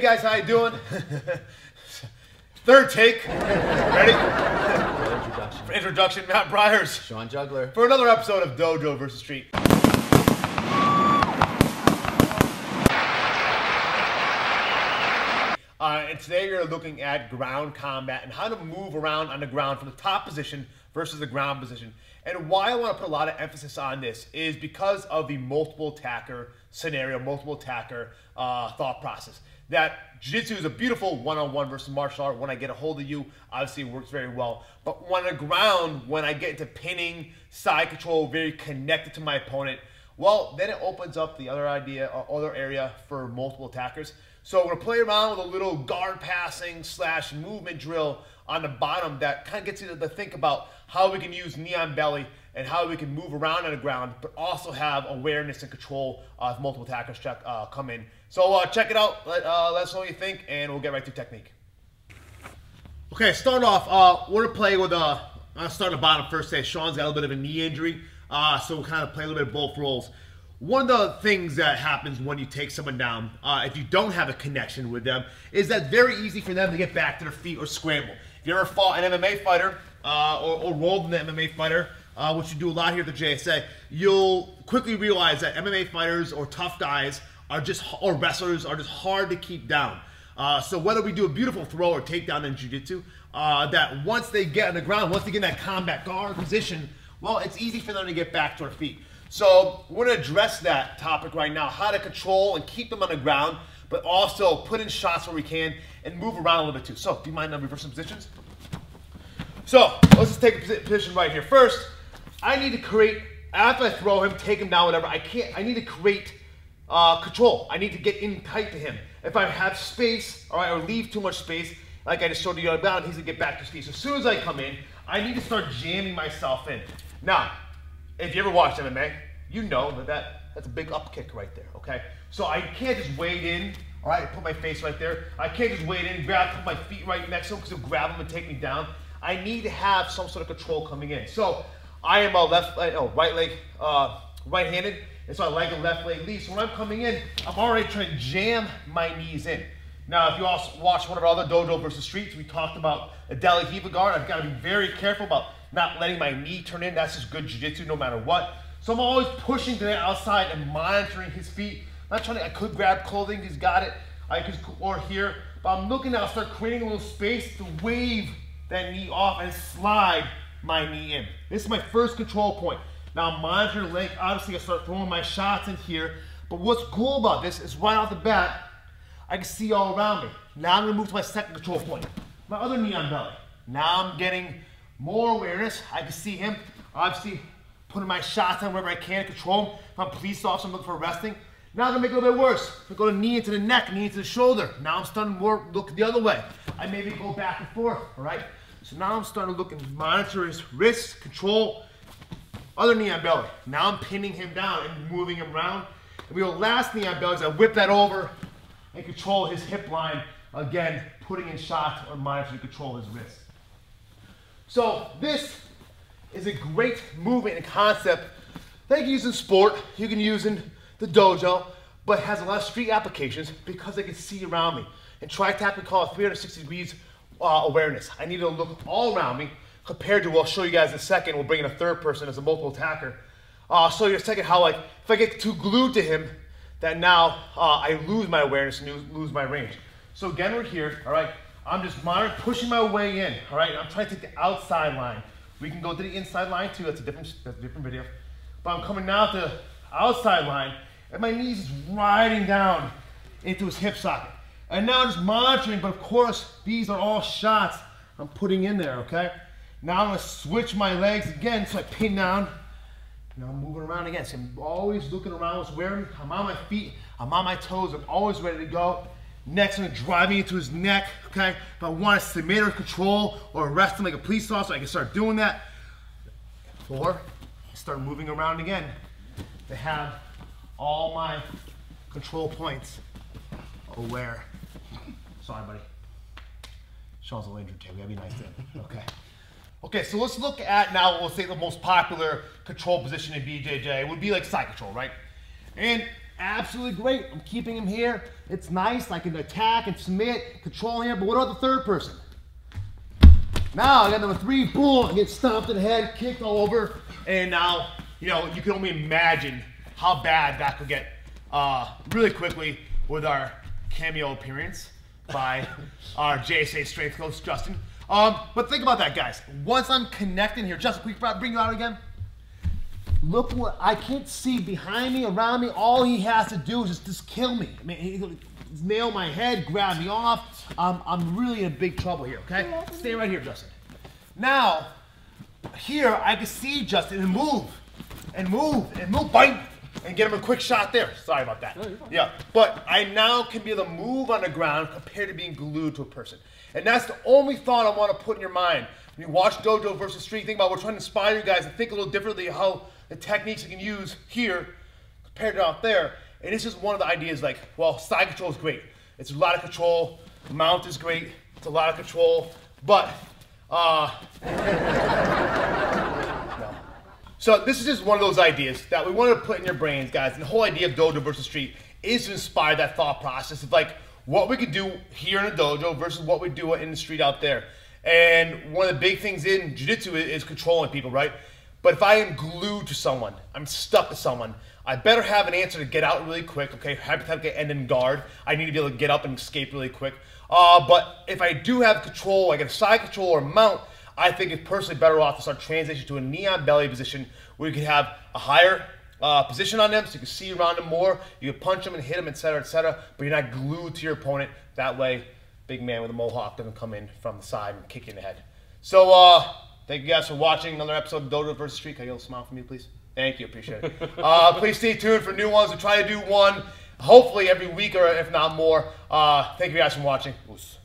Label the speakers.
Speaker 1: guys, how you doing? Third take. Ready? For introduction, Matt Bryers.
Speaker 2: Sean Juggler.
Speaker 1: For another episode of Dojo VS Street. And today we're looking at ground combat and how to move around on the ground from the top position versus the ground position. And why I want to put a lot of emphasis on this is because of the multiple attacker scenario, multiple attacker thought process. That Jiu-Jitsu is a beautiful one-on-one versus martial art. When I get a hold of you, obviously it works very well. But on the ground, when I get into pinning, side control, very connected to my opponent, well, then it opens up the other area for multiple attackers. So we're gonna play around with a little guard passing / movement drill on the bottom that kind of gets you to think about how we can use knee on belly and how we can move around on the ground, but also have awareness and control if multiple attackers come in. So check it out, let us know what you think, and we'll get right to technique. Okay, start off, we're gonna play with, I'll start at the bottom first. Sean's got a little bit of a knee injury, so we'll kind of play a little bit of both roles. One of the things that happens when you take someone down, if you don't have a connection with them, is that very easy for them to get back to their feet or scramble. If you ever fought an MMA fighter or rolled an MMA fighter, which you do a lot here at the JSA, you'll quickly realize that MMA fighters or tough guys or wrestlers are just hard to keep down. So whether we do a beautiful throw or takedown in Jiu-Jitsu, that once they get on the ground, once they get in that combat guard position, well, it's easy for them to get back to their feet. So we're going to address that topic right now, how to control and keep them on the ground, but also put in shots where we can and move around a little bit too. So do you mind reversing positions? So let's just take a position right here. First, I need to create, after I throw him, take him down, whatever, I need to create control. I need to get in tight to him. If I have space, all right, or leave too much space, like I just showed you about, he's going to get back to his feet. So as soon as I come in, I need to start jamming myself in. Now, if you ever watched MMA, you know that's a big up kick right there, okay? So I can't just wade in, all right, put my face right there. I can't just wade in, put my feet right next to him because he'll grab him and take me down. I need to have some sort of control coming in. So I am right-handed, and so I like a left leg lead. So when I'm coming in, I'm already trying to jam my knees in. Now, if you also watch one of our other Dojo VS Streets, we talked about a deli heaver guard. I've got to be very careful about not letting my knee turn in. That's just good jiu-jitsu no matter what. So I'm always pushing to the outside and monitoring his feet. Not trying to, I could grab clothing, he's got it. Or here, but I'm looking now, start creating a little space to wave that knee off and slide my knee in. This is my first control point. Now I'm monitoring the leg. Obviously I start throwing my shots in here. But what's cool about this is right off the bat, I can see all around me. Now I'm gonna move to my second control point. My other knee on belly. Now I'm getting more awareness. I can see him. Obviously putting my shots on wherever I can, control him. If I'm a police officer, I'm looking for arresting. Now I'm gonna make it a little bit worse. I go to knee into the neck, knee into the shoulder. Now I'm starting to look the other way. I maybe go back and forth, all right? So now I'm starting to look and monitor his wrists, control, other knee on belly. Now I'm pinning him down and moving him around. And we go last knee on belly, so I whip that over and control his hip line. Again, putting in shots or monitoring to control his wrist. So this is a great movement and concept that you can use in sport, you can use in the dojo, but has a lot of street applications because I can see around me. And TRITAC, we call it 360 degrees awareness. I need to look all around me compared to, I'll show you guys in a second, we'll bring in a third person as a multiple attacker. I'll show you in a second how, like, if I get too glued to him, that now I lose my awareness and lose my range. So again, we're here, all right? I'm just monitoring, pushing my way in, all right? I'm trying to take the outside line. We can go to the inside line too, that's a different video. But I'm coming now to the outside line, and my knees is riding down into his hip socket. And now I'm just monitoring, but of course, these are all shots I'm putting in there, okay? Now I'm gonna switch my legs again, so I pin down. Now I'm moving around again. So I'm always looking around, what's wearing. I'm on my feet, I'm on my toes, I'm always ready to go. Next, I'm driving into his neck, okay? If I want to submit or control or arrest him like a police officer, I can start doing that. Or start moving around again to have all my control points aware. Sorry, buddy. Sean's a little injured today. We gotta be nice to him. Okay. Okay, so let's look at now, we'll say the most popular control position in BJJ. It would be like side control, right? And Absolutely great. I'm keeping him here. It's nice. I can attack and submit, control him. But what about the third person? Now I got number 3. Boom! I get stomped in the head, kicked all over, and now you can only imagine how bad that could get really quickly with our cameo appearance by our JSA strength coach Justin. But think about that, guys. Once I'm connecting here, Justin, can we bring you out again? Look what I can't see behind me, around me. All he has to do is just kill me. I mean, he nail my head, grab me off. I'm really in big trouble here. Okay, stay right here, Justin. Now, here I can see Justin and move, bite, and get him a quick shot there. Sorry about that. Yeah, but I now can be able to move on the ground compared to being glued to a person. And that's the only thought I want to put in your mind. When you watch Dojo versus Street, think about we're trying to inspire you guys to think a little differently how the techniques you can use here compared to out there. And this is one of the ideas, like, well, side control is great. It's a lot of control. Mount is great. It's a lot of control. But, no. So this is just one of those ideas that we want to put in your brains, guys. And the whole idea of Dojo versus Street is to inspire that thought process of like what we could do here in a dojo versus what we do in the street out there. And one of the big things in Jiu-Jitsu is controlling people, right? But if I am glued to someone, I'm stuck to someone, I better have an answer to get out really quick, okay? Hypothetically, end in guard. I need to be able to get up and escape really quick. But if I do have control, like a side control or mount, I think it's personally better off to start transitioning to a knee on belly position where you can have a higher position on them so you can see around them more. You can punch them and hit them, etc., but you're not glued to your opponent. That way, big man with a mohawk doesn't come in from the side and kick you in the head. So, thank you guys for watching another episode of Dojo vs. Street. Can you get a little smile for me, please? Thank you, appreciate it. Please stay tuned for new ones. We'll try to do one, hopefully every week or if not more. Thank you guys for watching. Oos.